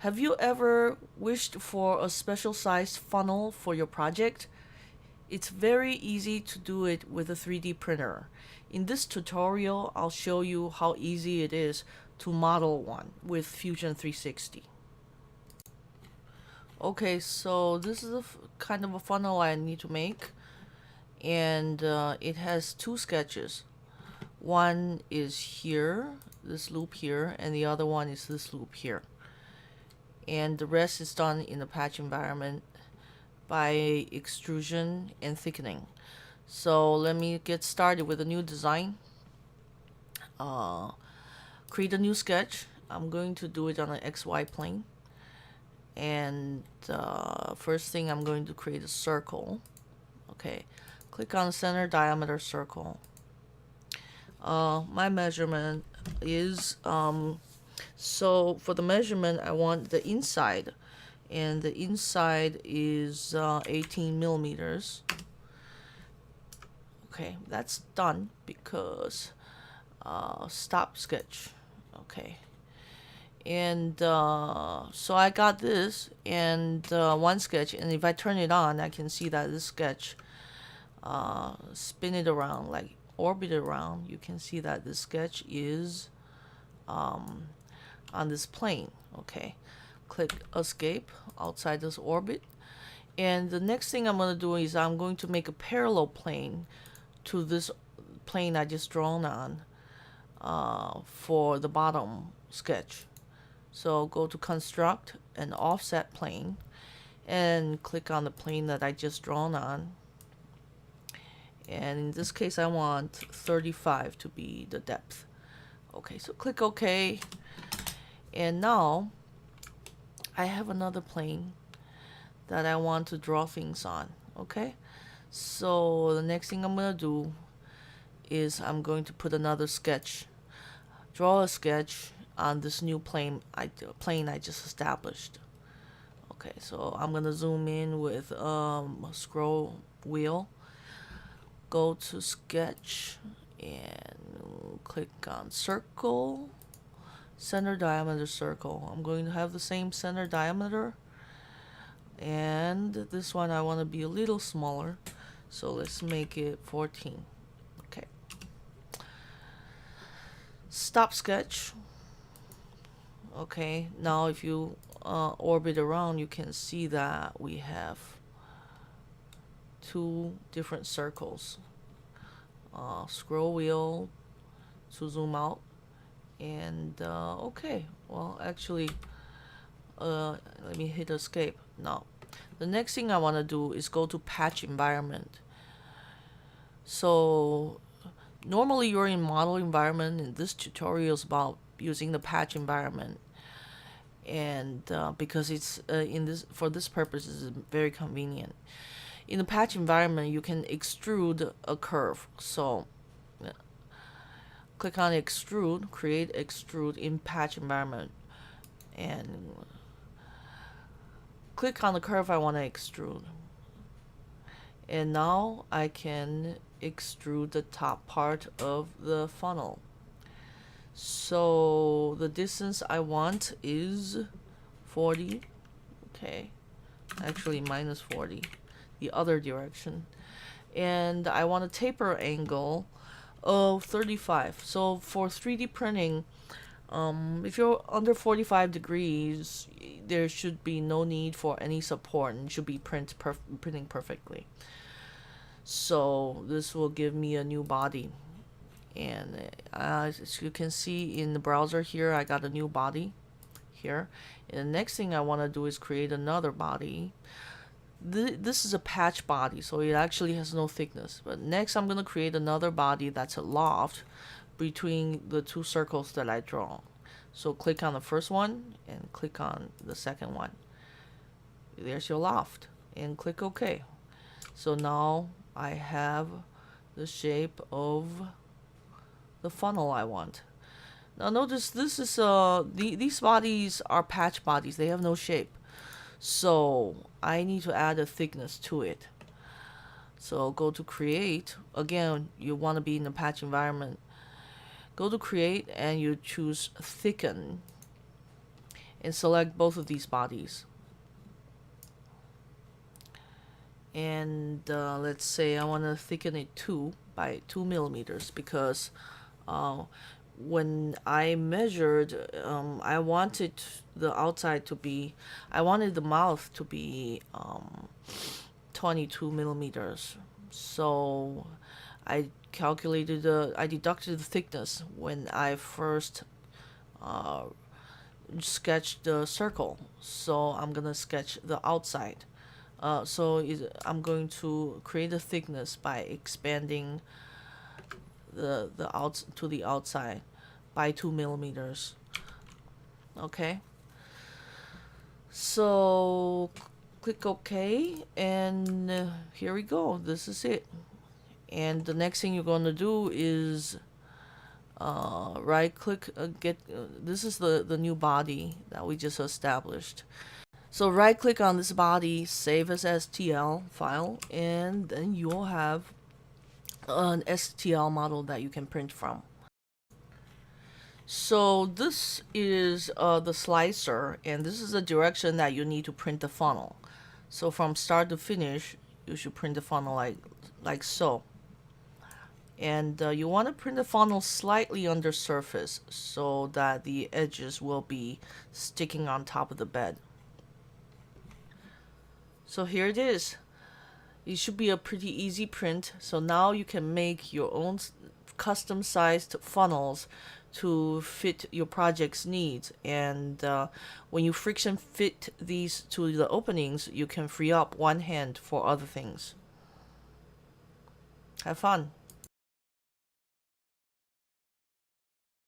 Have you ever wished for a special sized funnel for your project? It's very easy to do it with a 3D printer. In this tutorial, I'll show you how easy it is to model one with Fusion 360. Okay, so this is a kind of a funnel I need to make, and it has two sketches. One is here, this loop here, and the other one is this loop here. And the rest is done in the patch environment by extrusion and thickening. So let me get started with a new design. Create a new sketch. I'm going to do it on an XY plane. And first thing, I'm going to create a circle. Okay, click on center diameter circle. My measurement is so for the measurement I want the inside, and the inside is 18 millimeters. Okay, that's done because stop sketch. Okay, and so I got this and one sketch, and if I turn it on, I can see that this sketch spin it around, like orbit around. You can see that this sketch is on this plane. Okay, click escape outside this orbit, and the next thing I'm going to do is I'm going to make a parallel plane to this plane I just drawn on for the bottom sketch. So go to construct and offset plane and click on the plane that I just drawn on, and in this case I want 35 to be the depth. Okay, so click OK, and now I have another plane that I want to draw things on. Okay, so the next thing I'm gonna do is I'm going to put another sketch, draw a sketch on this new plane I just established. Okay, so I'm gonna zoom in with a scroll wheel, go to sketch and click on circle, center diameter circle. I'm going to have the same center diameter, and this one I want to be a little smaller, so let's make it 14. Okay, stop sketch. Okay, now if you orbit around, you can see that we have two different circles. Scroll wheel to zoom out, and okay, well actually let me hit escape. Now the next thing I want to do is go to patch environment. So normally you're in model environment, and this tutorial is about using the patch environment, and because it's in this, for this purpose, is very convenient. In the patch environment you can extrude a curve, so click on extrude, create extrude in patch environment, and click on the curve I want to extrude, and now I can extrude the top part of the funnel. So the distance I want is 40. Okay, actually minus 40, the other direction, and I want a taper angle of 35. So for 3D printing, if you're under 45 degrees, there should be no need for any support, and it should be printing perfectly. So this will give me a new body, and as you can see in the browser here, I got a new body here. And the next thing I want to do is create another body. This is a patch body, so it actually has no thickness. But next I'm going to create another body that's a loft between the two circles that I draw. So click on the first one and click on the second one. There's your loft, and click OK. So now I have the shape of the funnel I want. Now notice this is these bodies are patch bodies, they have no shape. So I need to add a thickness to it. So go to create. Again, you want to be in the patch environment. Go to create and you choose thicken. and select both of these bodies. And let's say I want to thicken it 2 by 2 millimeters, because uh, when I measured, I wanted the outside to be, I wanted the mouth to be 22 millimeters. So I I deducted the thickness when I first uh, sketched the circle. So I'm gonna sketch the outside. I'm going to create a thickness by expanding the out to the outside by 2 millimeters. Okay. So click OK, and here we go. This is it. And the next thing you're going to do is right click, this is the new body that we just established. So right click on this body, save as STL file, and then you'll have an STL model that you can print from. So this is the slicer, and this is the direction that you need to print the funnel. So from start to finish, you should print the funnel like so. And you want to print the funnel slightly under surface so that the edges will be sticking on top of the bed. So here it is. It should be a pretty easy print. So now you can make your own custom sized funnels to fit your project's needs. And when you friction fit these to the openings, you can free up one hand for other things. Have fun.